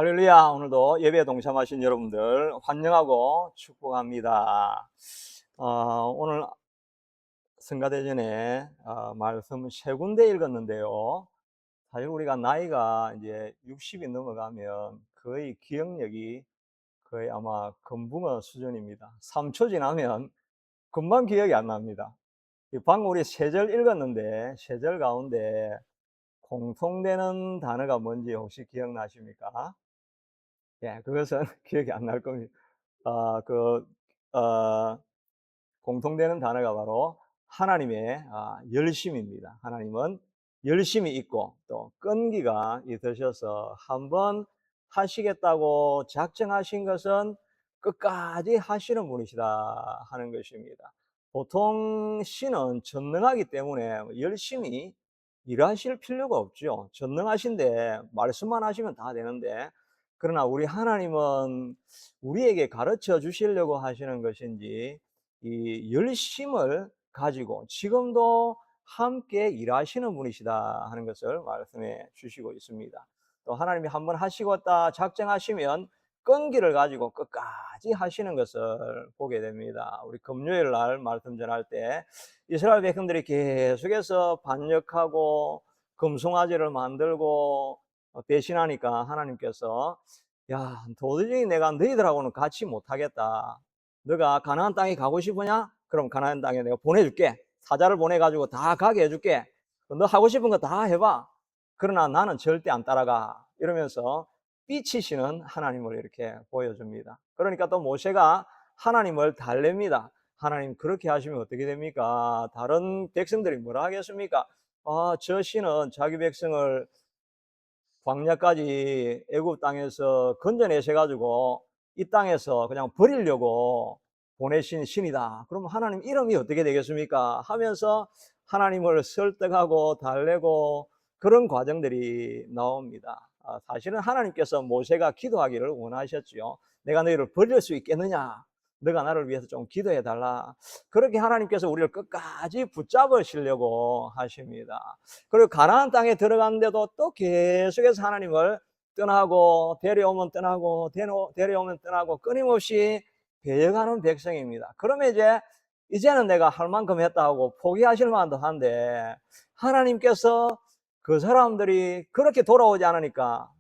할렐루야. 오늘도 예배에 동참하신 여러분들 환영하고 축복합니다. 오늘 성가대전에 말씀 세 군데 읽었는데요. 사실 우리가 나이가 이제 60이 넘어가면 거의 기억력이 거의 아마 금붕어 수준입니다. 3초 지나면 금방 기억이 안 납니다. 방금 우리 세 절 읽었는데 세 절 가운데 공통되는 단어가 뭔지 혹시 기억나십니까? 예, 그것은 기억이 안 날 겁니다. 아, 그, 어, 공통되는 단어가 바로 하나님의 열심입니다. 하나님은 열심이 있고 또 끈기가 있으셔서 한번 하시겠다고 작정하신 것은 끝까지 하시는 분이시다 하는 것입니다. 보통 신은 전능하기 때문에 열심히 일하실 필요가 없죠. 전능하신데 말씀만 하시면 다 되는데, 그러나 우리 하나님은 우리에게 가르쳐 주시려고 하시는 것인지 이 열심을 가지고 지금도 함께 일하시는 분이시다 하는 것을 말씀해 주시고 있습니다. 또 하나님이 한번 하시겠다 작정하시면 끈기를 가지고 끝까지 하시는 것을 보게 됩니다. 우리 금요일 날 말씀 전할 때 이스라엘 백성들이 계속해서 반역하고 금송아지를 만들고 배신하니까 하나님께서 야, 도저히 내가 너희들하고는 같이 못하겠다. 너가 가나안 땅에 가고 싶으냐? 그럼 가나안 땅에 내가 보내줄게. 사자를 보내가지고 다 가게 해줄게. 너 하고 싶은 거 다 해봐. 그러나 나는 절대 안 따라가. 이러면서 삐치시는 하나님을 이렇게 보여줍니다. 그러니까 또 모세가 하나님을 달랩니다. 하나님, 그렇게 하시면 어떻게 됩니까? 다른 백성들이 뭐라 하겠습니까? 저 신은 자기 백성을 광야까지 애굽 땅에서 건져내셔가지고 이 땅에서 그냥 버리려고 보내신 신이다. 그럼 하나님 이름이 어떻게 되겠습니까? 하면서 하나님을 설득하고 달래고 그런 과정들이 나옵니다. 사실은 하나님께서 모세가 기도하기를 원하셨지요. 내가 너희를 버릴 수 있겠느냐? 너가 나를 위해서 좀 기도해 달라. 그렇게 하나님께서 우리를 끝까지 붙잡으시려고 하십니다. 그리고 가나안 땅에 들어갔는데도 또 계속해서 하나님을 떠나고 데려오면 떠나고 데려오면 떠나고 끊임없이 배역하는 백성입니다. 그러면 이제는 내가 할 만큼 했다 하고 포기하실 만도 한데, 하나님께서 그 사람들이 그렇게 돌아오지 않으니까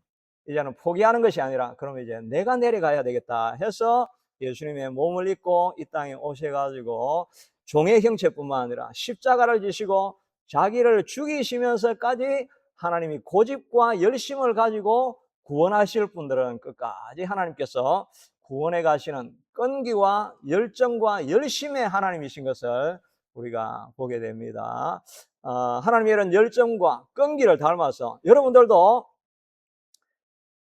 이제는 포기하는 것이 아니라 그러면 이제 내가 내려가야 되겠다 해서 예수님의 몸을 입고 이 땅에 오셔가지고 종의 형체뿐만 아니라 십자가를 지시고 자기를 죽이시면서까지 하나님이 고집과 열심을 가지고 구원하실 분들은 끝까지 하나님께서 구원해 가시는 끈기와 열정과 열심의 하나님이신 것을 우리가 보게 됩니다. 하나님의 이런 열정과 끈기를 닮아서 여러분들도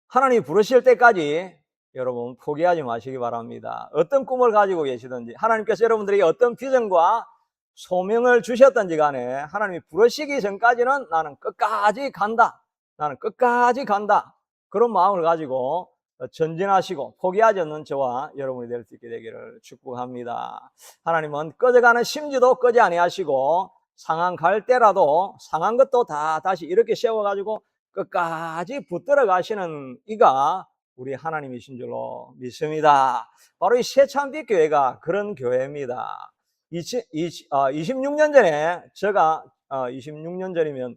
하나님이 부르실 때까지 여러분 포기하지 마시기 바랍니다. 어떤 꿈을 가지고 계시든지 하나님께서 여러분들에게 어떤 비전과 소명을 주셨든지 간에 하나님이 부르시기 전까지는 나는 끝까지 간다. 나는 끝까지 간다. 그런 마음을 가지고 전진하시고 포기하지 않는 저와 여러분이 될 수 있게 되기를 축복합니다. 하나님은 꺼져가는 심지도 꺼지 아니하시고 상한 갈 때라도 상한 것도 다 다시 이렇게 세워가지고 끝까지 붙들어 가시는 이가 우리 하나님이신 줄로 믿습니다. 바로 이 새참빛 교회가 그런 교회입니다. 26년 전에 제가 26년 전이면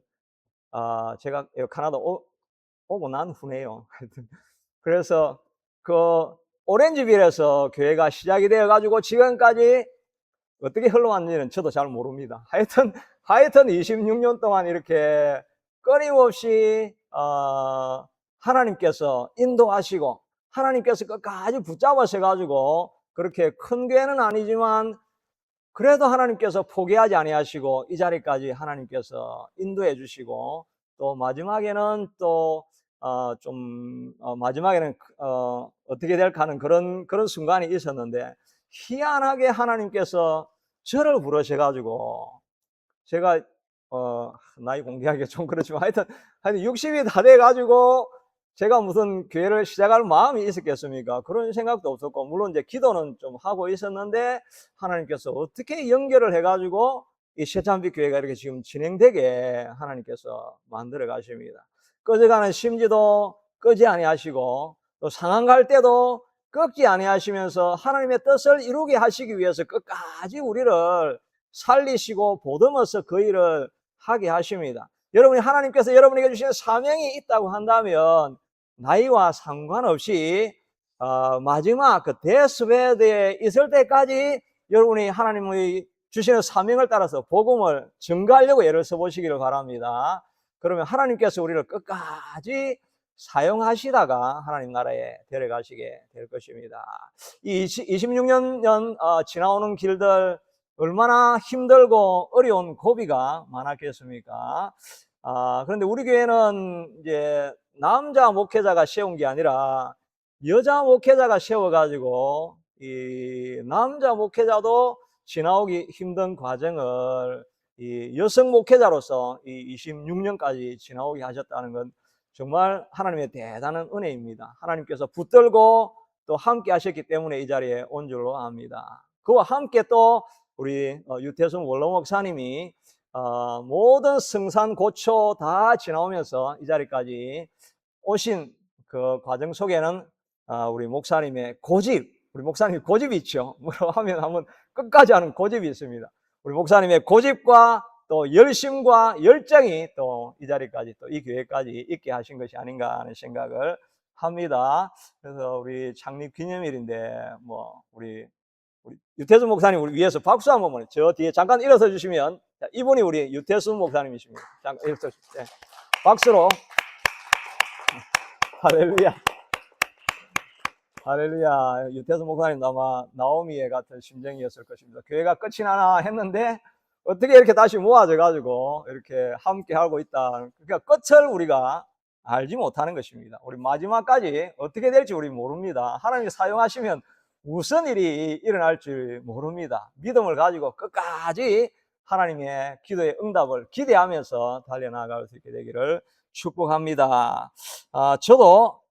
제가 카나다 오고 난 후네요. 그래서 그 오렌지빌에서 교회가 시작이 되어 가지고 지금까지 어떻게 흘러왔는지는 저도 잘 모릅니다. 하여튼 26년 동안 이렇게 끊임없이 하나님께서 인도하시고 하나님께서 끝까지 붙잡으셔 가지고 그렇게 큰 교회는 아니지만 그래도 하나님께서 포기하지 아니하시고 이 자리까지 하나님께서 인도해 주시고 또 마지막에는 마지막에는 어떻게 될까 하는 그런 순간이 있었는데, 희한하게 하나님께서 저를 부르셔가지고 제가 나이 공개하기가 좀 그렇지만 하여튼 60이 다 돼가지고 제가 무슨 교회를 시작할 마음이 있었겠습니까? 그런 생각도 없었고, 물론 이제 기도는 좀 하고 있었는데 하나님께서 어떻게 연결을 해가지고 이 새참빛 교회가 이렇게 지금 진행되게 하나님께서 만들어 가십니다. 꺼져가는 심지도 끄지 아니하시고 또 상한 갈 때도 꺾지 아니하시면서 하나님의 뜻을 이루게 하시기 위해서 끝까지 우리를 살리시고 보듬어서 그 일을 하게 하십니다. 여러분이 하나님께서 여러분에게 주신 사명이 있다고 한다면 나이와 상관없이 마지막 그 데스베드에 있을 때까지 여러분이 하나님의 주시는 사명을 따라서 복음을 증가하려고 애를 써보시기를 바랍니다. 그러면 하나님께서 우리를 끝까지 사용하시다가 하나님 나라에 데려가시게 될 것입니다. 이 26년 지나오는 길들 얼마나 힘들고 어려운 고비가 많았겠습니까? 그런데 우리 교회는 이제 남자 목회자가 세운 게 아니라 여자 목회자가 세워가지고 이 남자 목회자도 지나오기 힘든 과정을 이 여성 목회자로서 이 26년까지 지나오게 하셨다는 건 정말 하나님의 대단한 은혜입니다. 하나님께서 붙들고 또 함께 하셨기 때문에 이 자리에 온 줄로 압니다. 그와 함께 또 우리 유태순 원로 목사님이 모든 승산 고초 다 지나오면서 이 자리까지 오신 그 과정 속에는 우리 목사님의 고집, 우리 목사님 고집이 있죠. 뭐라고 하면 한번 끝까지 하는 고집이 있습니다. 우리 목사님의 고집과 또 열심과 열정이 또 이 자리까지 또 이 교회까지 있게 하신 것이 아닌가 하는 생각을 합니다. 그래서 우리 창립 기념일인데 뭐 우리 유태순 목사님 우리 위해서 박수 한번 보내. 저 뒤에 잠깐 일어서 주시면 이분이 우리 유태순 목사님이십니다. 잠깐 일어서 주세요. 네. 박수로. 할렐루야. 할렐루야. 유태순 목사님도 아마 나오미의 같은 심정이었을 것입니다. 교회가 끝이 나나 했는데 어떻게 이렇게 다시 모아져 가지고 이렇게 함께 하고 있다. 그러니까 끝을 우리가 알지 못하는 것입니다. 우리 마지막까지 어떻게 될지 우리 모릅니다. 하나님이 사용하시면 무슨 일이 일어날지 모릅니다. 믿음을 가지고 끝까지 하나님의 기도의 응답을 기대하면서 달려나갈 수 있게 되기를 축복합니다. 저도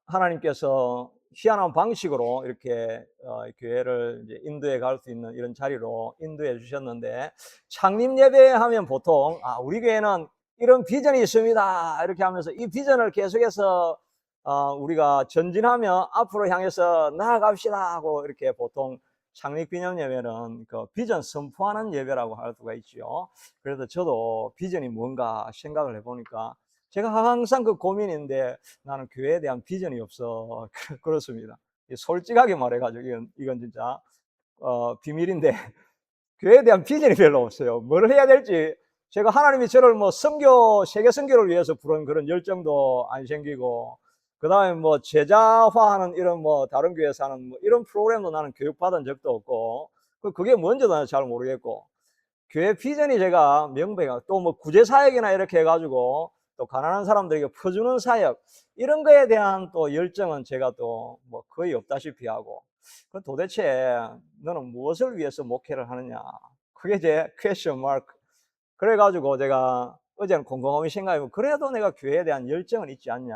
하나님께서 희한한 방식으로 이렇게 교회를 이제 인도해 갈 수 있는 이런 자리로 인도해 주셨는데, 창립 예배하면 보통 우리 교회는 이런 비전이 있습니다 이렇게 하면서 이 비전을 계속해서 우리가 전진하며 앞으로 향해서 나아갑시다 하고 이렇게 보통 창립 기념 예배는 그 비전 선포하는 예배라고 할 수가 있죠. 그래서 저도 비전이 뭔가 생각을 해보니까 제가 항상 그 고민인데 나는 교회에 대한 비전이 없어. 그렇습니다. 솔직하게 말해가지고 이건 진짜 비밀인데 교회에 대한 비전이 별로 없어요. 뭘 해야 될지 제가 하나님이 저를 뭐 세계 선교를 위해서 부른 그런 열정도 안 생기고, 그 다음에 뭐 제자화하는 이런 뭐 다른 교회에서 하는 뭐 이런 프로그램도 나는 교육받은 적도 없고, 그게 뭔지도 잘 모르겠고, 교회 비전이 제가 명백하고 또 뭐 구제사역이나 이렇게 해가지고 또 가난한 사람들에게 퍼주는 사역 이런 거에 대한 또 열정은 제가 또 뭐 거의 없다시피 하고, 그 도대체 너는 무엇을 위해서 목회를 하느냐, 그게 제 퀘스천 마크. 그래가지고 제가 어제는 곰곰이 생각해보면 그래도 내가 교회에 대한 열정은 있지 않냐.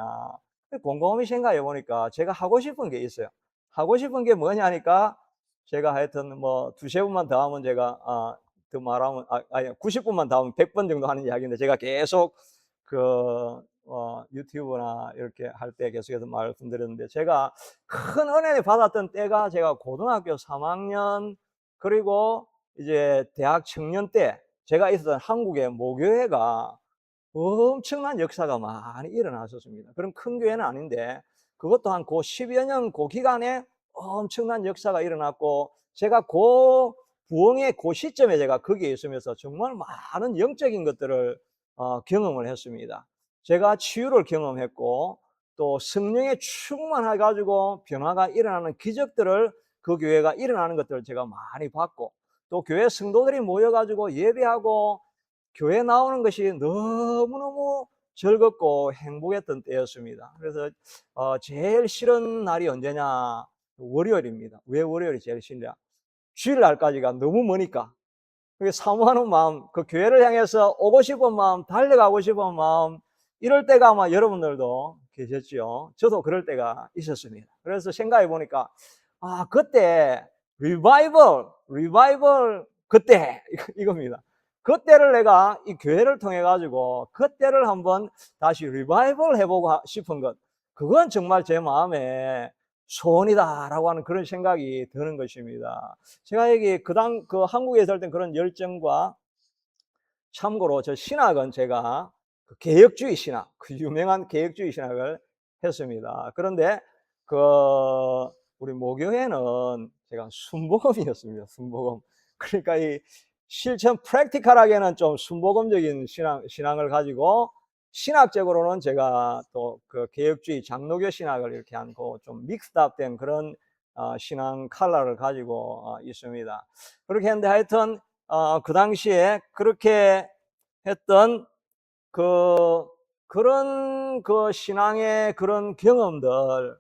곰곰이 생각해보니까 제가 하고 싶은 게 있어요. 하고 싶은 게 뭐냐니까 제가 하여튼 뭐 두세 분만 더 하면 제가 더 말하면 아니 90분만 더 하면 100번 정도 하는 이야기인데, 제가 계속 그 유튜브나 이렇게 할 때 계속해서 말씀드렸는데, 제가 큰 은혜를 받았던 때가 제가 고등학교 3학년 그리고 이제 대학 청년 때 제가 있었던 한국의 모교회가 엄청난 역사가 많이 일어났었습니다. 그럼 큰 교회는 아닌데 그것도 한 그 10여 년 그 기간에 엄청난 역사가 일어났고, 제가 그 부흥의 그 시점에 제가 거기에 있으면서 정말 많은 영적인 것들을 경험을 했습니다. 제가 치유를 경험했고 또 성령에 충만해 가지고 변화가 일어나는 기적들을, 그 교회가 일어나는 것들을 제가 많이 봤고, 또 교회 성도들이 모여 가지고 예배하고 교회 나오는 것이 너무너무 즐겁고 행복했던 때였습니다. 그래서 제일 싫은 날이 언제냐? 월요일입니다. 왜 월요일이 제일 싫냐? 주일날까지가 너무 머니까. 그게 사모하는 마음, 그 교회를 향해서 오고 싶은 마음, 달려가고 싶은 마음, 이럴 때가 아마 여러분들도 계셨죠. 저도 그럴 때가 있었습니다. 그래서 생각해 보니까 그때 리바이벌 그때 이겁니다. 그때를 내가 이 교회를 통해 가지고 그때를 한번 다시 리바이벌 해보고 싶은 것, 그건 정말 제 마음에 소원이다라고 하는 그런 생각이 드는 것입니다. 제가 여기 그 한국에 있을 땐 그런 열정과, 참고로 저 신학은 제가 그 개혁주의 신학, 그 유명한 개혁주의 신학을 했습니다. 그런데 그 우리 모교회는 제가 순복음이었습니다. 순복음. 그러니까 이 실천 프랙티컬하게는 좀 순복음적인 신앙을 가지고, 신학적으로는 제가 또 그 개혁주의 장로교 신학을 이렇게 한고 좀 믹스드업된 그런 신앙 컬러를 가지고 있습니다. 그렇게 했는데 하여튼 그 당시에 그렇게 했던 그런 그 신앙의 그런 경험들,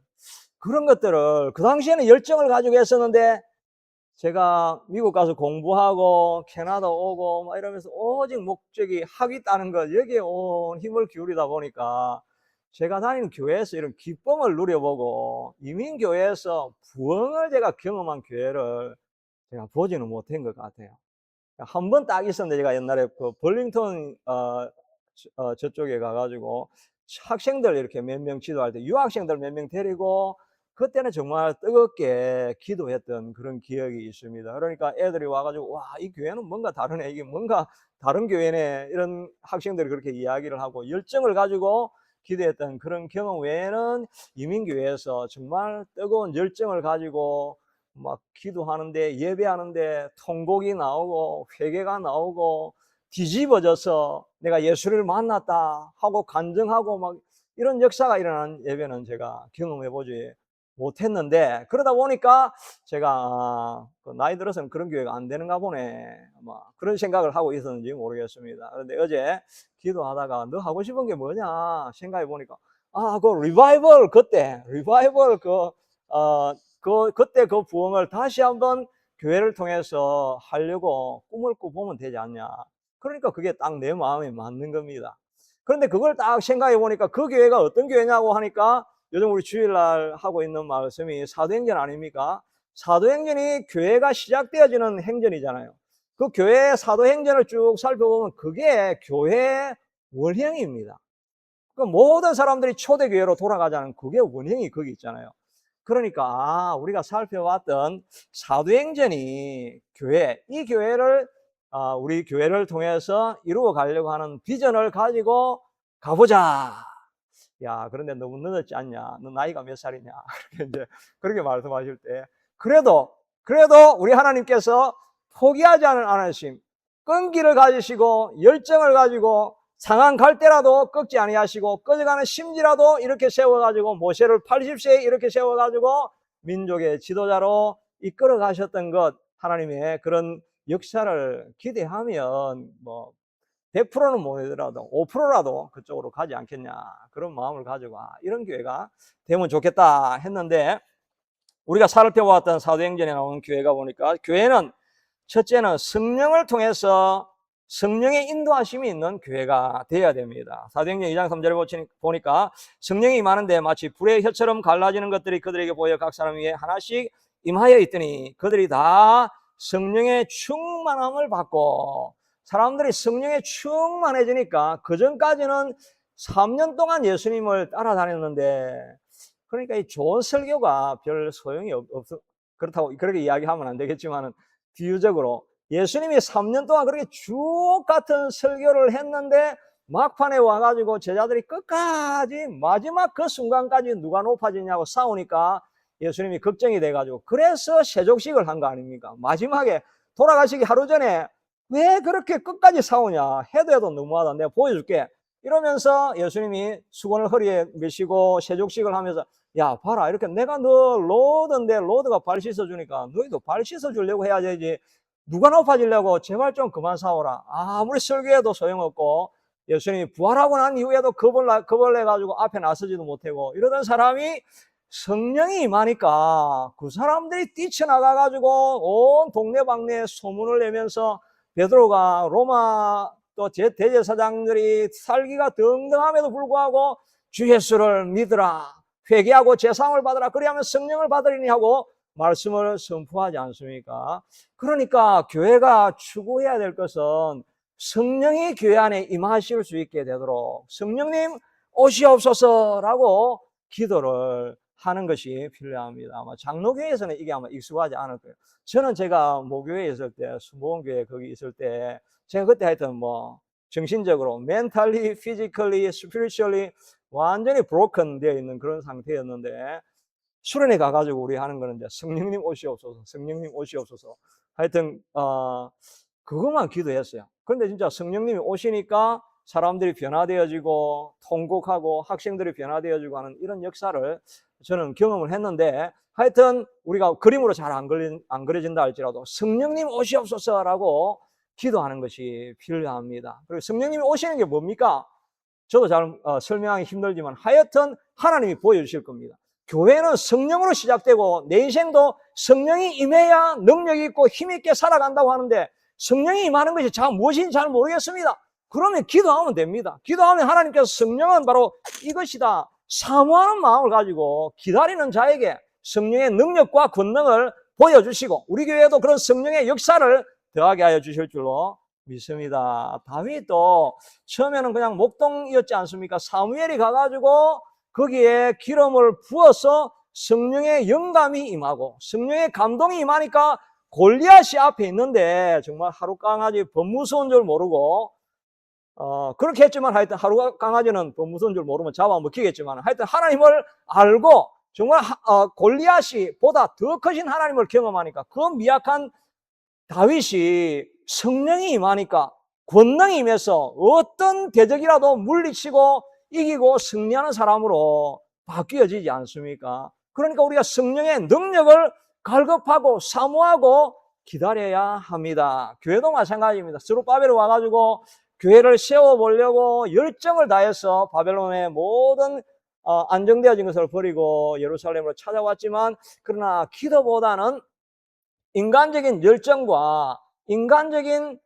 그런 것들을 그 당시에는 열정을 가지고 했었는데, 제가 미국 가서 공부하고 캐나다 오고 막 이러면서 오직 목적이 학위 따는 것, 여기에 온 힘을 기울이다 보니까 제가 다니는 교회에서 이런 기쁨을 누려보고 이민교회에서 부흥을 제가 경험한 교회를 제가 보지는 못한 것 같아요. 한 번 딱 있었는데, 제가 옛날에 그 벌링턴 저쪽에 가가지고 학생들 이렇게 몇 명 지도할 때 유학생들 몇 명 데리고 그때는 정말 뜨겁게 기도했던 그런 기억이 있습니다. 그러니까 애들이 와가지고 와, 이 교회는 뭔가 다르네, 이게 뭔가 다른 교회네, 이런 학생들이 그렇게 이야기를 하고 열정을 가지고 기도했던 그런 경험 외에는 이민교회에서 정말 뜨거운 열정을 가지고 막 기도하는데, 예배하는데 통곡이 나오고 회개가 나오고 뒤집어져서 내가 예수를 만났다 하고 간증하고 막 이런 역사가 일어나는 예배는 제가 경험해 보지 못했는데, 그러다 보니까 제가 나이 들어서는 그런 교회가 안 되는가 보네, 아마 그런 생각을 하고 있었는지 모르겠습니다. 그런데 어제 기도하다가 너 하고 싶은 게 뭐냐 생각해 보니까 그 리바이벌, 그때 리바이벌 그때 그 부흥을 다시 한번 교회를 통해서 하려고 꿈을 꾸보면 되지 않냐. 그러니까 그게 딱 내 마음에 맞는 겁니다. 그런데 그걸 딱 생각해 보니까 그 교회가 어떤 교회냐고 하니까 요즘 우리 주일날 하고 있는 말씀이 사도행전 아닙니까? 사도행전이 교회가 시작되어지는 행전이잖아요. 그 교회의 사도행전을 쭉 살펴보면 그게 교회의 원형입니다. 그 모든 사람들이 초대교회로 돌아가자는 그게 원형이 거기 있잖아요. 그러니까 우리가 살펴봤던 사도행전이 이 교회를 우리 교회를 통해서 이루어 가려고 하는 비전을 가지고 가보자. 야, 그런데 너무 늦었지 않냐? 너 나이가 몇 살이냐? 그렇게 이제 그렇게 말씀하실 때, 그래도 우리 하나님께서 포기하지 않으심, 끈기를 가지시고 열정을 가지고 상한 갈 때라도 꺾지 아니하시고 꺼져가는 심지라도 이렇게 세워가지고 모세를 80세에 이렇게 세워가지고 민족의 지도자로 이끌어 가셨던 것, 하나님의 그런 역사를 기대하면 뭐 100%는 못하더라도 5%라도 그쪽으로 가지 않겠냐, 그런 마음을 가지고 이런 교회가 되면 좋겠다 했는데, 우리가 살펴보았던 사도행전에 나오는 교회가 보니까 교회는 첫째는 성령을 통해서 성령의 인도하심이 있는 교회가 되어야 됩니다. 사도행전 2장 3절에 보니까 성령이 많은데 마치 불의 혀처럼 갈라지는 것들이 그들에게 보여 각 사람 위에 하나씩 임하여 있더니 그들이 다 성령의 충만함을 받고, 사람들이 성령에 충만해지니까 그전까지는 3년 동안 예수님을 따라다녔는데, 그러니까 이 좋은 설교가 별 소용이 없어. 그렇다고 그렇게 이야기하면 안 되겠지만은 비유적으로 예수님이 3년 동안 그렇게 쭉 같은 설교를 했는데 막판에 와가지고 제자들이 끝까지 마지막 그 순간까지 누가 높아지냐고 싸우니까 예수님이 걱정이 돼가지고 그래서 세족식을 한 거 아닙니까? 마지막에 돌아가시기 하루 전에 왜 그렇게 끝까지 싸우냐, 해도 너무하다, 내가 보여줄게 이러면서 예수님이 수건을 허리에 메시고 세족식을 하면서 야 봐라, 이렇게 내가 너 로드인데 로드가 발 씻어주니까 너희도 발 씻어주려고 해야 되지, 누가 높아지려고, 제발 좀 그만 싸워라. 아무리 설교해도 소용없고 예수님이 부활하고 난 이후에도 겁을 내가지고 앞에 나서지도 못하고 이러던 사람이 성령이 임하니까 그 사람들이 뛰쳐나가가지고 온 동네방네에 소문을 내면서 베드로가 로마 또 대제사장들이 살기가 등등함에도 불구하고 주 예수를 믿으라, 회개하고 제사함을 받으라, 그리하면 성령을 받으리니 하고 말씀을 선포하지 않습니까? 그러니까 교회가 추구해야 될 것은 성령이 교회 안에 임하실 수 있게 되도록 성령님 오시옵소서라고 기도를 하는 것이 필요합니다. 아마 장로교회에서는 이게 아마 익숙하지 않을 거예요. 저는 제가 모교회에 있을 때, 수목원교회 거기 있을 때, 제가 그때 하여튼 뭐, 정신적으로, mentally, physically, spiritually, 완전히 broken 되어 있는 그런 상태였는데, 수련회 가가지고 우리 하는 거는 이제 성령님 오시옵소서, 성령님 오시옵소서. 하여튼, 그것만 기도했어요. 그런데 진짜 성령님이 오시니까 사람들이 변화되어지고, 통곡하고, 학생들이 변화되어지고 하는 이런 역사를 저는 경험을 했는데, 하여튼 우리가 그림으로 잘 안 그려진다 할지라도 성령님 오시옵소서라고 기도하는 것이 필요합니다. 그리고 성령님이 오시는 게 뭡니까? 저도 잘 설명하기 힘들지만 하여튼 하나님이 보여주실 겁니다. 교회는 성령으로 시작되고 내 인생도 성령이 임해야 능력이 있고 힘있게 살아간다고 하는데 성령이 임하는 것이 무엇인지 잘 모르겠습니다. 그러면 기도하면 됩니다. 기도하면 하나님께서 성령은 바로 이것이다, 사모하는 마음을 가지고 기다리는 자에게 성령의 능력과 권능을 보여주시고 우리 교회도 그런 성령의 역사를 더하게 하여 주실 줄로 믿습니다. 다윗도 처음에는 그냥 목동이었지 않습니까? 사무엘이 가가지고 거기에 기름을 부어서 성령의 영감이 임하고 성령의 감동이 임하니까 골리앗이 앞에 있는데 정말 하루 강아지 범 무서운 줄 모르고 그렇게 했지만 하여튼 하루 강아지는 범 무서운 줄 모르면 잡아먹히겠지만 하여튼 하나님을 알고 정말 골리앗이 보다 더 크신 하나님을 경험하니까 그 미약한 다윗이 성령이 임하니까 권능이 임해서 어떤 대적이라도 물리치고 이기고 승리하는 사람으로 바뀌어지지 않습니까? 그러니까 우리가 성령의 능력을 갈급하고 사모하고 기다려야 합니다. 교회도 마찬가지입니다. 스룹바벨이 와가지고 교회를 세워보려고 열정을 다해서 바벨론의 모든 안정되어진 것을 버리고 예루살렘으로 찾아왔지만 그러나 기도보다는 인간적인 열정과 인간적인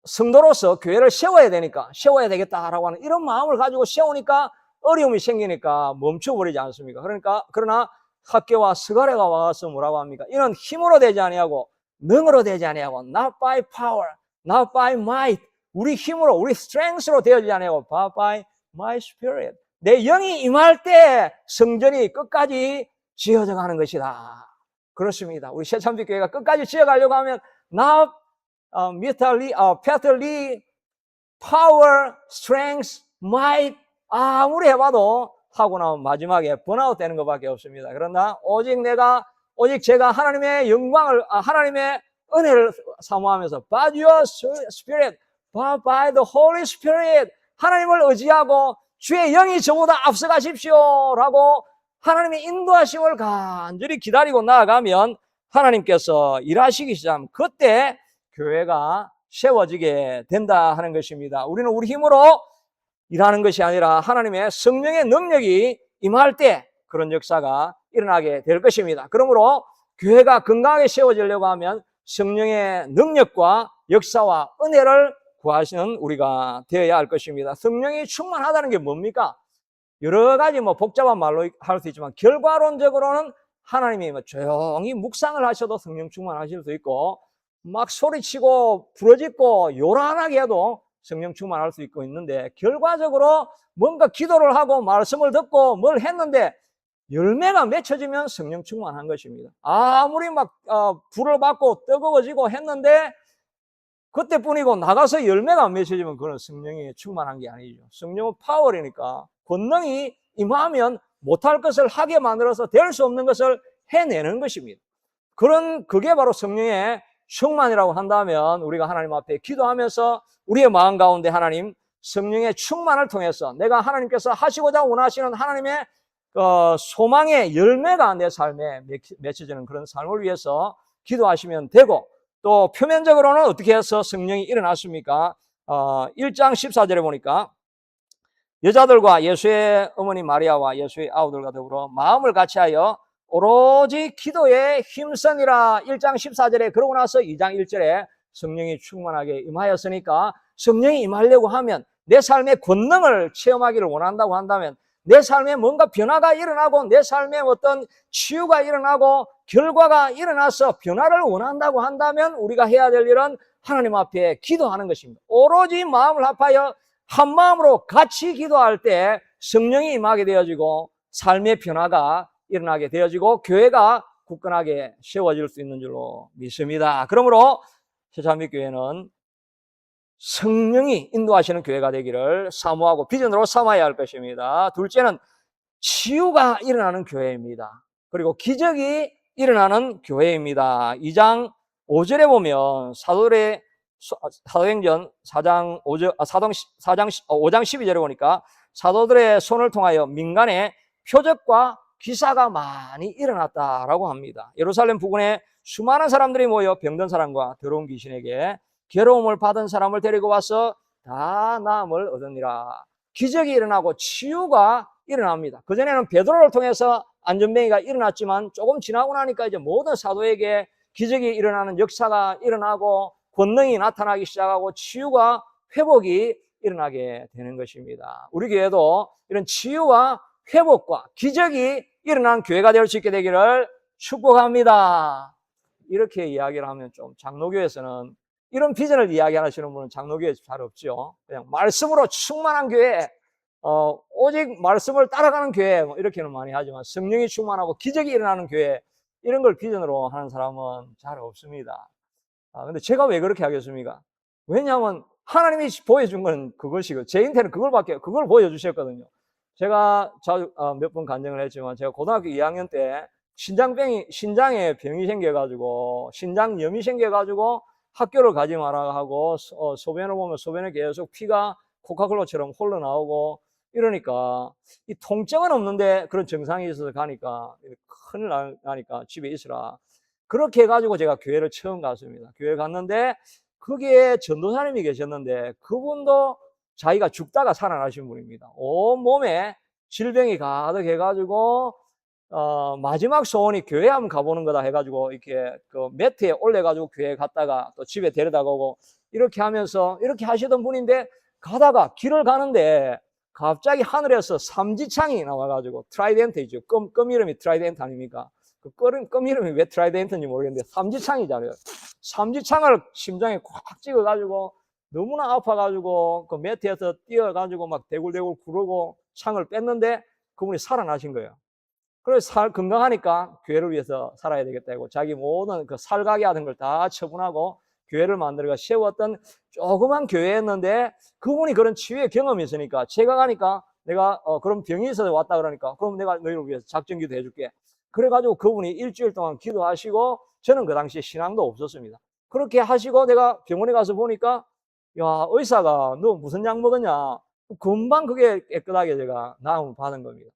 성도로서 교회를 세워야 되겠다라고 하는 이런 마음을 가지고 세우니까 어려움이 생기니까 멈춰버리지 않습니까? 그러나 학교와 스가랴가 와서 뭐라고 합니까? 이는 힘으로 되지 아니하고 능으로 되지 아니하고 not by power, not by might, 우리 힘으로 우리 strength로 되지 아니하고 but by my spirit, 내 영이 임할 때 성전이 끝까지 지어져 가는 것이다. 그렇습니다. 우리 새참빛교회가 끝까지 지어가려고 하면 not 패털리, power, strength, might 아무리 해봐도 하고 나면 마지막에 번아웃 되는 것밖에 없습니다. 그러나 오직 제가 하나님의 영광을 하나님의 은혜를 사모하면서 by your spirit, by the Holy Spirit, 하나님을 의지하고 주의 영이 저보다 앞서가십시오 라고 하나님의 인도하심을 간절히 기다리고 나아가면 하나님께서 일하시기 시작하면 그때 교회가 세워지게 된다 하는 것입니다. 우리는 우리 힘으로 일하는 것이 아니라 하나님의 성령의 능력이 임할 때 그런 역사가 일어나게 될 것입니다. 그러므로 교회가 건강하게 세워지려고 하면 성령의 능력과 역사와 은혜를 구하시는 우리가 되어야 할 것입니다. 성령이 충만하다는 게 뭡니까? 여러 가지 복잡한 말로 할 수 있지만 결과론적으로는 하나님이 조용히 묵상을 하셔도 성령 충만하실 수 있고 막 소리치고 부러짓고 요란하게 해도 성령 충만할 수 있는데 결과적으로 뭔가 기도를 하고 말씀을 듣고 뭘 했는데 열매가 맺혀지면 성령 충만한 것입니다. 아무리 불을 받고 뜨거워지고 했는데 그때뿐이고 나가서 열매가 안 맺혀지면 그건 성령이 충만한 게 아니죠. 성령은 파워이니까 권능이 임하면 못할 것을 하게 만들어서 될 수 없는 것을 해내는 것입니다. 그게 바로 성령의 충만이라고 한다면 우리가 하나님 앞에 기도하면서 우리의 마음 가운데 하나님 성령의 충만을 통해서 내가 하나님께서 하시고자 원하시는 하나님의 소망의 열매가 내 삶에 맺혀지는 그런 삶을 위해서 기도하시면 되고 또 표면적으로는 어떻게 해서 성령이 일어났습니까? 1장 14절에 보니까 여자들과 예수의 어머니 마리아와 예수의 아우들과 더불어 마음을 같이하여 오로지 기도에 힘쓰니라. 1장 14절에 그러고 나서 2장 1절에 성령이 충만하게 임하였으니까 성령이 임하려고 하면 내 삶의 권능을 체험하기를 원한다고 한다면 내 삶에 뭔가 변화가 일어나고 내 삶에 어떤 치유가 일어나고 결과가 일어나서 변화를 원한다고 한다면 우리가 해야 될 일은 하나님 앞에 기도하는 것입니다. 오로지 마음을 합하여 한 마음으로 같이 기도할 때 성령이 임하게 되어지고 삶의 변화가 일어나게 되어지고 교회가 굳건하게 세워질 수 있는 줄로 믿습니다. 그러므로 새찬빛교회는 성령이 인도하시는 교회가 되기를 사모하고 비전으로 삼아야 할 것입니다. 둘째는 치유가 일어나는 교회입니다. 그리고 기적이 일어나는 교회입니다. 2장 5절에 보면 사도행전 4장 5장 12절에 보니까 사도들의 손을 통하여 민간에 표적과 기사가 많이 일어났다라고 합니다. 예루살렘 부근에 수많은 사람들이 모여 병든 사람과 더러운 귀신에게 괴로움을 받은 사람을 데리고 와서 다 나음을 얻으니라. 기적이 일어나고 치유가 일어납니다. 그전에는 베드로를 통해서 안전뱅이가 일어났지만 조금 지나고 나니까 이제 모든 사도에게 기적이 일어나는 역사가 일어나고 권능이 나타나기 시작하고 치유가 회복이 일어나게 되는 것입니다. 우리 교회도 이런 치유와 회복과 기적이 일어난 교회가 될 수 있게 되기를 축복합니다. 이렇게 이야기를 하면 좀 장로교에서는 이런 비전을 이야기하시는 분은 장로교에 잘 없죠. 그냥 말씀으로 충만한 교회, 오직 말씀을 따라가는 교회, 뭐 이렇게는 많이 하지만 성령이 충만하고 기적이 일어나는 교회, 이런 걸 비전으로 하는 사람은 잘 없습니다. 근데 제가 왜 그렇게 하겠습니까? 왜냐하면 하나님이 보여준 건 그것이고, 저한테는 그걸 보여주셨거든요. 제가 자주, 몇 번 간증을 했지만, 제가 고등학교 2학년 때 신장에 병이 생겨가지고, 신장염이 생겨가지고, 학교를 가지 마라 하고, 소변을 보면 소변에 계속 피가 코카콜라처럼 흘러나오고, 이러니까, 이 통증은 없는데 그런 증상이 있어서 가니까, 큰일 나니까 집에 있으라. 그렇게 해가지고 제가 교회를 처음 갔습니다. 교회 갔는데, 거기에 전도사님이 계셨는데, 그분도 자기가 죽다가 살아나신 분입니다. 온몸에 질병이 가득해가지고, 마지막 소원이 교회 한번 가보는 거다 해가지고, 이렇게 그 매트에 올려가지고 교회 갔다가 또 집에 데려다 오고, 이렇게 하면서, 이렇게 하시던 분인데, 가다가 길을 가는데, 갑자기 하늘에서 삼지창이 나와가지고, 트라이덴트이죠. 껌 이름이 트라이덴트 아닙니까? 그 껌 이름이 왜 트라이덴트인지 모르겠는데, 삼지창이잖아요. 삼지창을 심장에 꽉 찍어가지고, 너무나 아파가지고, 그 매트에서 뛰어가지고 막 대굴대굴 구르고 창을 뺐는데, 그분이 살아나신 거예요. 그래서 건강하니까 교회를 위해서 살아야 되겠다 하고 자기 모든 그 살가게 하던 걸 다 처분하고 교회를 만들어가 세웠던 조그만 교회였는데 그분이 그런 치유의 경험이 있으니까 제가 가니까 내가 그럼 병이 있어서 왔다 그러니까 그럼 내가 너희를 위해서 작전기도 해줄게. 그래가지고 그분이 일주일 동안 기도하시고 저는 그 당시에 신앙도 없었습니다. 그렇게 하시고 내가 병원에 가서 보니까 야 의사가 너 무슨 약 먹었냐 금방 그게 깨끗하게 제가 나음을 받은 겁니다.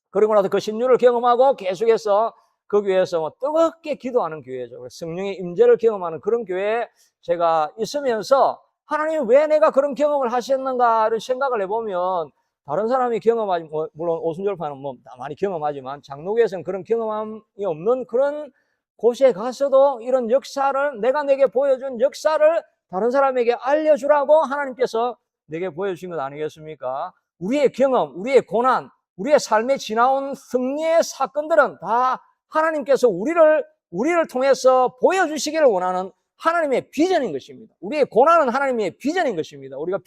그리고 나서 그 신유를 경험하고 계속해서 그 교회에서 뭐 뜨겁게 기도하는 교회죠. 성령의 임재를 경험하는 그런 교회에 제가 있으면서 하나님 왜 내가 그런 경험을 하셨는가를 생각을 해보면 다른 사람이 경험하지, 물론 오순절파는 뭐 많이 경험하지만 장로교에서는 그런 경험이 없는 그런 곳에 가서도 이런 역사를 내게 보여준 역사를 다른 사람에게 알려주라고 하나님께서 내게 보여주신 것 아니겠습니까? 우리의 경험, 우리의 고난, 우리의 삶에 지나온 승리의 사건들은 다 하나님께서 우리를 통해서 보여주시기를 원하는 하나님의 비전인 것입니다. 우리의 고난은 하나님의 비전인 것입니다. 우리가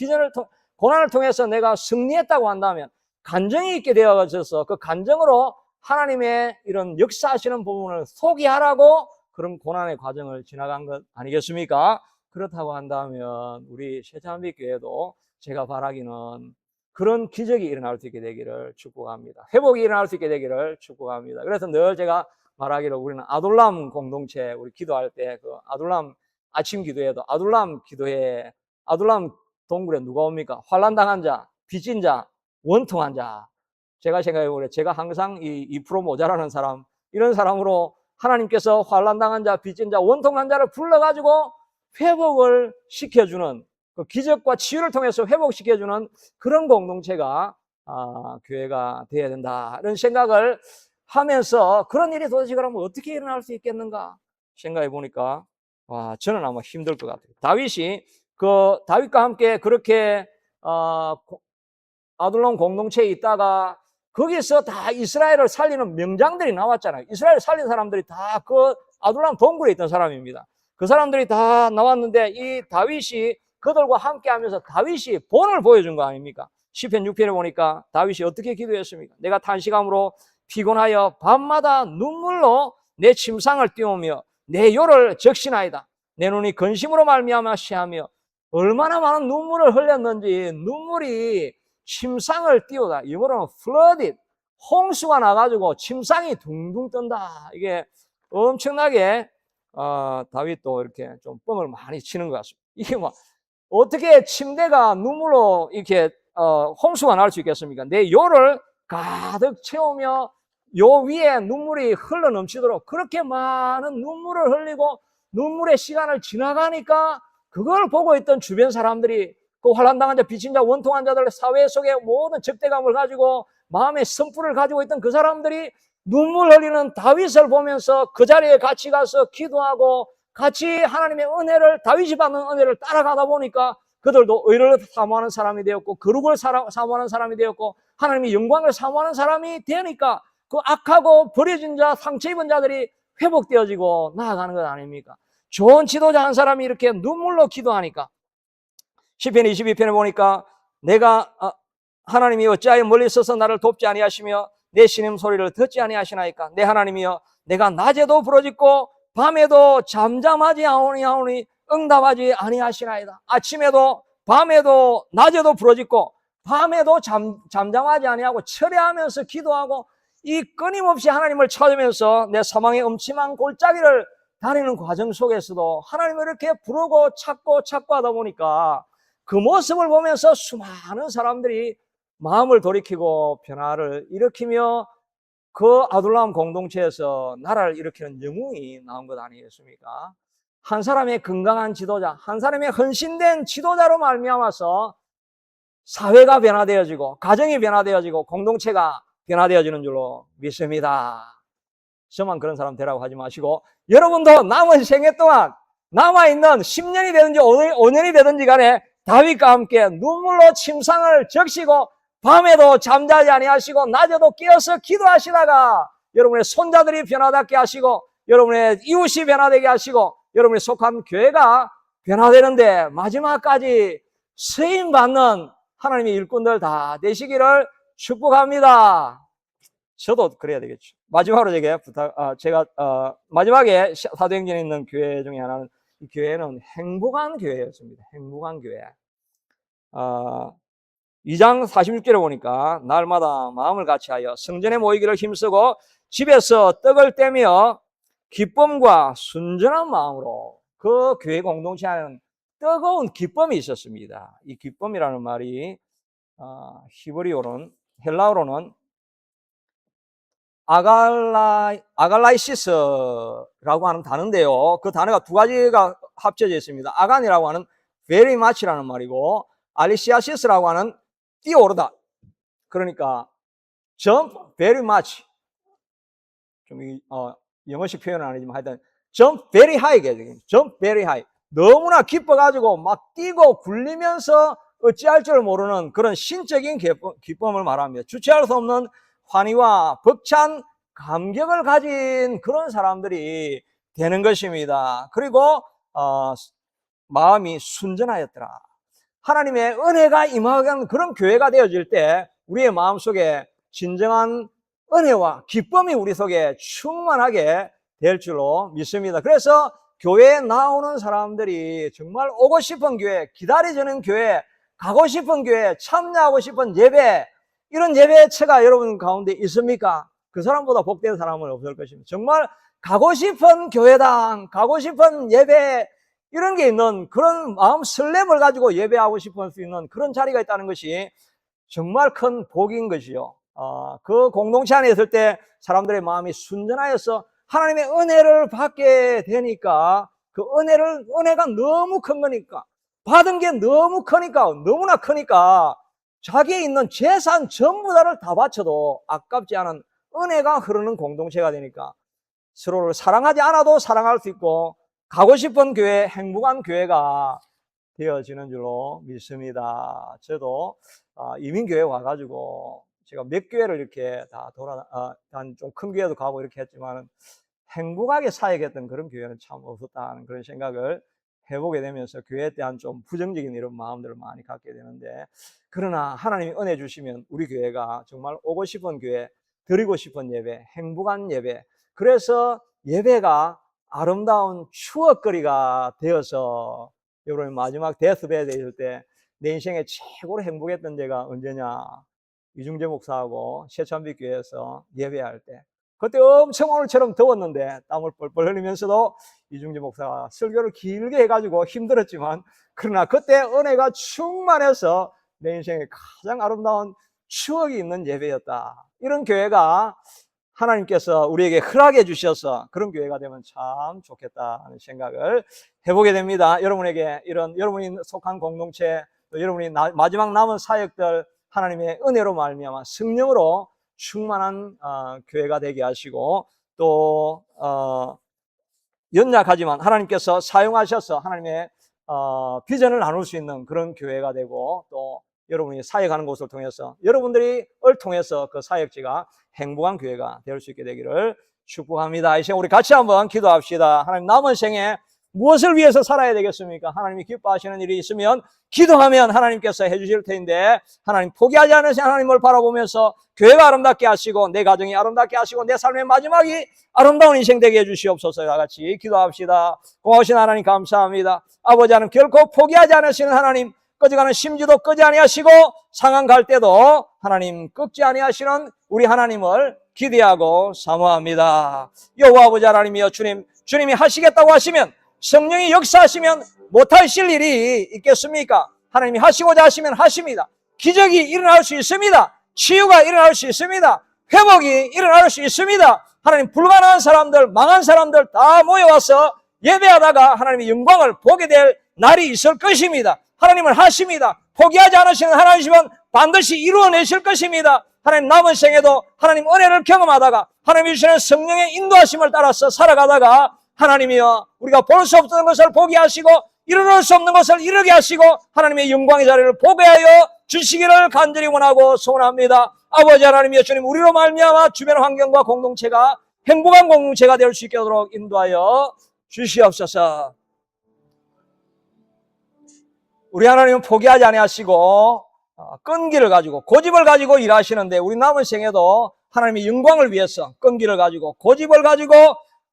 고난을 통해서 내가 승리했다고 한다면 간정이 있게 되어져서 그 간정으로 하나님의 이런 역사하시는 부분을 소개하라고 그런 고난의 과정을 지나간 것 아니겠습니까? 그렇다고 한다면 우리 새찬빛교회도 제가 바라기는 그런 기적이 일어날 수 있게 되기를 축복합니다. 회복이 일어날 수 있게 되기를 축복합니다. 그래서 늘 제가 말하기를 우리는 아둘람 공동체, 우리 기도할 때 그 아둘람 아침 기도회도 아둘람 기도회, 아둘람 동굴에 누가 옵니까? 환난당한 자, 빚진 자, 원통한 자. 제가 생각해보래 제가 항상 이 2% 모자라는 사람, 이런 사람으로 하나님께서 환난당한 자, 빚진 자, 원통한 자를 불러가지고 회복을 시켜주는 그 기적과 치유를 통해서 회복시켜주는 그런 공동체가 교회가 되어야 된다 이런 생각을 하면서 그런 일이 도대체 그러면 어떻게 일어날 수 있겠는가 생각해 보니까 저는 아마 힘들 것 같아요. 다윗이 다윗과 함께 그렇게 아둘람 공동체에 있다가 거기서 다 이스라엘을 살리는 명장들이 나왔잖아요. 이스라엘 살린 사람들이 다 그 아둘람 동굴에 있던 사람입니다. 그 사람들이 다 나왔는데 이 다윗이 그들과 함께 하면서 다윗이 본을 보여준 거 아닙니까? 시편 6편에 보니까 다윗이 어떻게 기도했습니까? 내가 탄식함으로 피곤하여 밤마다 눈물로 내 침상을 띄우며 내 요를 적신하이다. 내 눈이 근심으로 말미암아 시하며 얼마나 많은 눈물을 흘렸는지 눈물이 침상을 띄우다. 이거는 flooded, 홍수가 나가지고 침상이 둥둥 뜬다. 이게 엄청나게 다윗도 이렇게 좀 뻥을 많이 치는 것 같습니다. 이게 뭐 어떻게 침대가 눈물로 이렇게 홍수가 날 수 있겠습니까? 내 요를 가득 채우며 요 위에 눈물이 흘러 넘치도록 그렇게 많은 눈물을 흘리고 눈물의 시간을 지나가니까 그걸 보고 있던 주변 사람들이 그 환난당한 자, 빚진 자, 원통한 자들, 사회 속에 모든 적대감을 가지고 마음의 선풀을 가지고 있던 그 사람들이 눈물 흘리는 다윗을 보면서 그 자리에 같이 가서 기도하고 같이 하나님의 은혜를, 다윗이 받는 은혜를 따라가다 보니까 그들도 의를 사모하는 사람이 되었고 거룩을 사모하는 사람이 되었고 하나님의 영광을 사모하는 사람이 되니까 그 악하고 버려진 자, 상처 입은 자들이 회복되어지고 나아가는 것 아닙니까? 좋은 지도자 한 사람이 이렇게 눈물로 기도하니까 시편 22편에 보니까 내가 하나님이 어찌하여 멀리 있어서 나를 돕지 아니하시며 내 신음 소리를 듣지 아니하시나이까. 내 하나님이여 내가 낮에도 부르짖고 밤에도 잠잠하지 아니하오니 응답하지 아니하시나이다. 아침에도 밤에도 낮에도 부르짖고 밤에도 잠잠하지 아니하고 철회하면서 기도하고 이 끊임없이 하나님을 찾으면서 내 사망의 음침한 골짜기를 다니는 과정 속에서도 하나님을 이렇게 부르고 찾고 하다 보니까 그 모습을 보면서 수많은 사람들이 마음을 돌이키고 변화를 일으키며 그 아둘람 공동체에서 나라를 일으키는 영웅이 나온 것 아니겠습니까? 한 사람의 건강한 지도자, 한 사람의 헌신된 지도자로 말미암아서 사회가 변화되어지고 가정이 변화되어지고 공동체가 변화되어지는 줄로 믿습니다. 저만 그런 사람 되라고 하지 마시고 여러분도 남은 생애 동안 남아있는 10년이 되든지 5년이 되든지 간에 다윗과 함께 눈물로 침상을 적시고 밤에도 잠자지 아니하시고 낮에도 깨어서 기도하시다가 여러분의 손자들이 변화되게 하시고 여러분의 이웃이 변화되게 하시고 여러분이 속한 교회가 변화되는데 마지막까지 쓰임받는 하나님의 일꾼들 다 되시기를 축복합니다. 저도 그래야 되겠죠. 마지막으로 제가 마지막에 사도행전에 있는 교회 중에 하나는 이 교회는 행복한 교회였습니다. 행복한 교회. 2장 46절에 보니까 날마다 마음을 같이하여 성전에 모이기를 힘쓰고 집에서 떡을 떼며 기쁨과 순전한 마음으로 그 교회 공동체 안에는 뜨거운 기쁨이 있었습니다. 이 기쁨이라는 말이 히브리어로는 헬라어로는 아갈라이시스라고 하는 단어인데요. 그 단어가 두 가지가 합쳐져 있습니다. 아간이라고 하는 very much라는 말이고 알리시아시스라고 하는 뛰어오르다. 그러니까 jump very much. 좀 영어식 표현은 아니지만 하여튼 jump very high. jump very high. 너무나 기뻐가지고 막 뛰고 굴리면서 어찌할 줄 모르는 그런 신적인 기쁨을 말합니다. 주체할 수 없는 환희와 벅찬 감격을 가진 그런 사람들이 되는 것입니다. 그리고 마음이 순전하였더라. 하나님의 은혜가 임하는 그런 교회가 되어질 때 우리의 마음속에 진정한 은혜와 기쁨이 우리 속에 충만하게 될 줄로 믿습니다. 그래서 교회에 나오는 사람들이 정말 오고 싶은 교회, 기다려지는 교회, 가고 싶은 교회, 참여하고 싶은 예배, 이런 예배처가 여러분 가운데 있습니까? 그 사람보다 복된 사람은 없을 것입니다. 정말 가고 싶은 교회당, 가고 싶은 예배, 이런 게 있는 그런 마음 설렘을 가지고 예배하고 싶을 수 있는 그런 자리가 있다는 것이 정말 큰 복인 것이요. 그 공동체 안에 있을 때 사람들의 마음이 순전하여서 하나님의 은혜를 받게 되니까 그 은혜가 너무 큰 거니까 받은 게 너무 크니까 너무나 크니까 자기에 있는 재산 전부 다를 다 바쳐도 아깝지 않은 은혜가 흐르는 공동체가 되니까 서로를 사랑하지 않아도 사랑할 수 있고 가고 싶은 교회, 행복한 교회가 되어지는 줄로 믿습니다. 저도 이민교회 와가지고 제가 몇 교회를 이렇게 다 좀 큰 교회도 가고 이렇게 했지만 행복하게 사역했던 그런 교회는 참 없었다는 그런 생각을 해보게 되면서 교회에 대한 좀 부정적인 이런 마음들을 많이 갖게 되는데, 그러나 하나님이 은혜 주시면 우리 교회가 정말 오고 싶은 교회, 드리고 싶은 예배, 행복한 예배, 그래서 예배가 아름다운 추억거리가 되어서, 여러분 마지막 데스베드에 있을 때 내 인생에 최고로 행복했던 때가 언제냐, 이중재 목사하고 세찬빛 교회에서 예배할 때, 그때 엄청 오늘처럼 더웠는데 땀을 뻘뻘 흘리면서도 이중재 목사가 설교를 길게 해가지고 힘들었지만, 그러나 그때 은혜가 충만해서 내 인생에 가장 아름다운 추억이 있는 예배였다. 이런 교회가 하나님께서 우리에게 허락해 주셔서 그런 교회가 되면 참 좋겠다는 생각을 해보게 됩니다. 여러분에게 이런 여러분이 속한 공동체, 또 여러분이 마지막 남은 사역들 하나님의 은혜로 말미암아 성령으로 충만한 교회가 되게 하시고, 또 연약하지만 하나님께서 사용하셔서 하나님의 비전을 나눌 수 있는 그런 교회가 되고, 또 여러분이 사역하는 곳을 통해서 여러분들을 통해서 그 사역지가 행복한 교회가 될 수 있게 되기를 축복합니다. 이 시간 우리 같이 한번 기도합시다. 하나님, 남은 생에 무엇을 위해서 살아야 되겠습니까? 하나님이 기뻐하시는 일이 있으면 기도하면 하나님께서 해주실 텐데, 하나님 포기하지 않으신 하나님을 바라보면서 교회가 아름답게 하시고 내 가정이 아름답게 하시고 내 삶의 마지막이 아름다운 인생 되게 해주시옵소서. 다 같이 기도합시다. 고마우신 하나님 감사합니다. 아버지 하나님, 결코 포기하지 않으시는 하나님, 꺼져가는 심지도 끄지 아니하시고 상한 갈 때도 하나님 꺾지 아니하시는 우리 하나님을 기대하고 사모합니다. 여호와 아버지 하나님이여, 주님이 하시겠다고 하시면, 성령이 역사하시면 못하실 일이 있겠습니까? 하나님이 하시고자 하시면 하십니다. 기적이 일어날 수 있습니다. 치유가 일어날 수 있습니다. 회복이 일어날 수 있습니다. 하나님, 불가능한 사람들, 망한 사람들 다 모여와서 예배하다가 하나님의 영광을 보게 될 날이 있을 것입니다. 하나님은 하십니다. 포기하지 않으시는 하나님이시면 반드시 이루어내실 것입니다. 하나님, 남은 생에도 하나님 은혜를 경험하다가 하나님이 주시는 성령의 인도하심을 따라서 살아가다가 하나님이여, 우리가 볼 수 없던 것을 보게 하시고 이루어낼 수 없는 것을 이루게 하시고 하나님의 영광의 자리를 보게 하여 주시기를 간절히 원하고 소원합니다. 아버지 하나님이여, 주님, 우리로 말미암아 주변 환경과 공동체가 행복한 공동체가 될 수 있게 하도록 인도하여 주시옵소서. 우리 하나님은 포기하지 아니하시고 끈기를 가지고 고집을 가지고 일하시는데, 우리 남은 생에도 하나님의 영광을 위해서 끈기를 가지고 고집을 가지고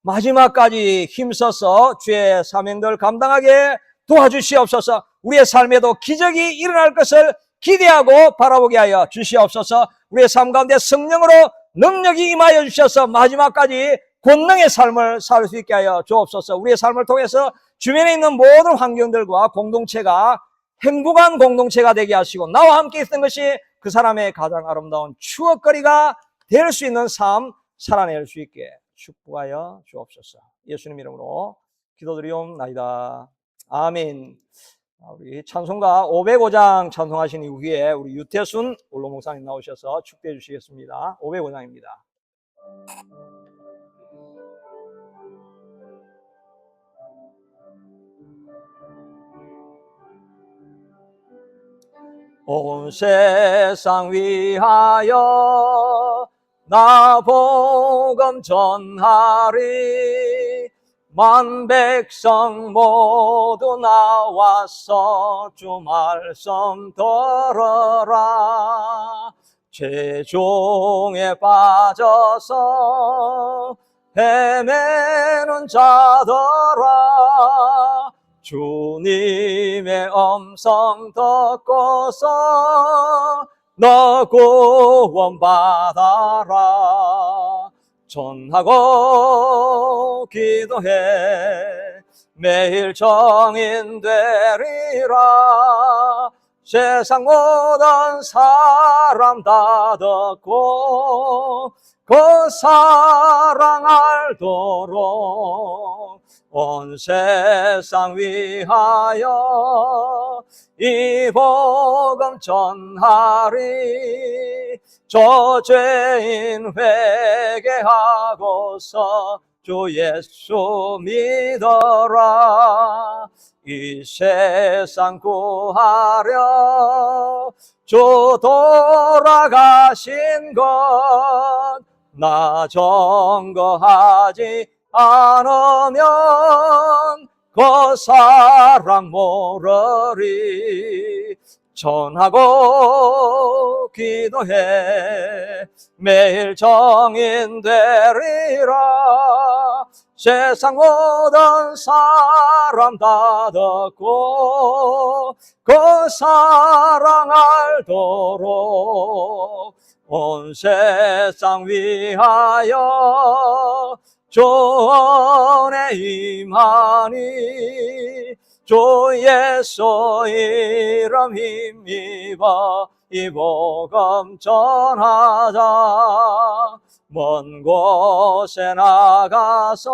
마지막까지 힘써서 주의 사명들 감당하게 도와주시옵소서. 우리의 삶에도 기적이 일어날 것을 기대하고 바라보게 하여 주시옵소서. 우리의 삶 가운데 성령으로 능력이 임하여 주셔서 마지막까지 권능의 삶을 살 수 있게 하여 주옵소서. 우리의 삶을 통해서 주변에 있는 모든 환경들과 공동체가 행복한 공동체가 되게 하시고, 나와 함께 있던 것이 그 사람의 가장 아름다운 추억거리가 될 수 있는 삶 살아낼 수 있게 축복하여 주옵소서. 예수님 이름으로 기도드리옵나이다. 아멘. 우리 찬송가 505장 찬송하신 이후에 우리 유태순 원로 목사님 나오셔서 축도해 주시겠습니다. 505장입니다. 온 세상 위하여 나 복음 전하리. 만 백성 모두 나와서 주 말씀 들어라. 죄종에 빠져서 헤매는 자들아, 주님의 음성 듣고서 너 구원받아라. 전하고 기도해 매일 정인 되리라. 세상 모든 사람 다 듣고 그 사랑 알도록 온 세상 위하여 이 복음 전하리. 저 죄인 회개하고서 주 예수 믿어라. 이 세상 구하려 주 돌아가신 것 나 증거하지 않으면 그 사랑 모르리. 전하고 기도해 매일 정인 되리라. 세상 모든 사람 다 듣고 그 사랑 알도록 온 세상 위하여 조언에 임하니 주 예수 이름 힘입어 이 복음 전하자. 먼 곳에 나가서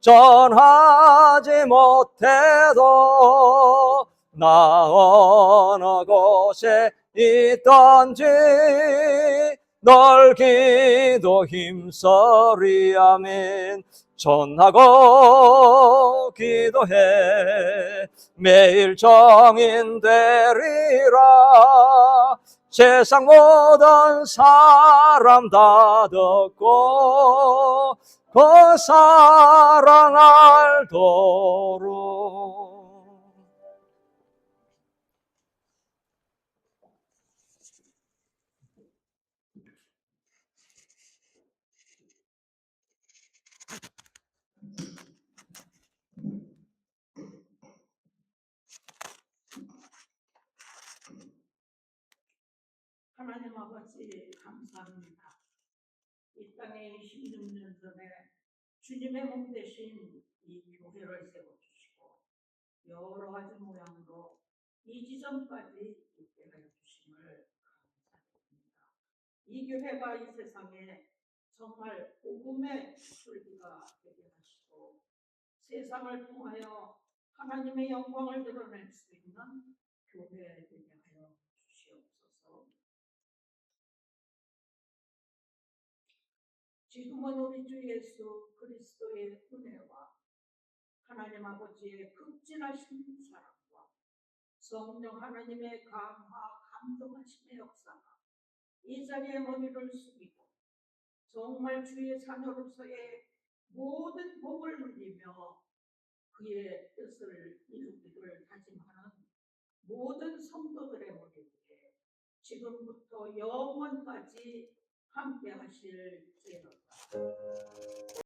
전하지 못해도 나 어느 곳에 있던지 널 기도 힘쓰리. 아멘. 전하고 기도해 매일 정인 되리라. 세상 모든 사람 다 듣고 그 사랑 알도록. 하나님 아버지 감사합니다. 이 땅에 16년 전에 주님의 몸 대신 이 교회를 세워주시고 여러 가지 모양으로 이 지점까지 있게 하여 주심을 감사드립니다. 이 교회가 이 세상에 정말 복음의 술기가 되게 하시고 세상을 통하여 하나님의 영광을 드러낼 수 있는 교회 되게 하여 주시옵소서. 지금은 우리 주 예수 그리스도의 은혜와 하나님 아버지의 극진하신 사랑과 성령 하나님의 감화 감동하심의 역사가 이 자리에 머리를 숙이고 정말 주의 자녀로서의 모든 복을 누리며 그의 뜻을 이루기를 다짐하는 모든 성도들의 머리 위에 지금부터 영원까지 함께 하실지어다.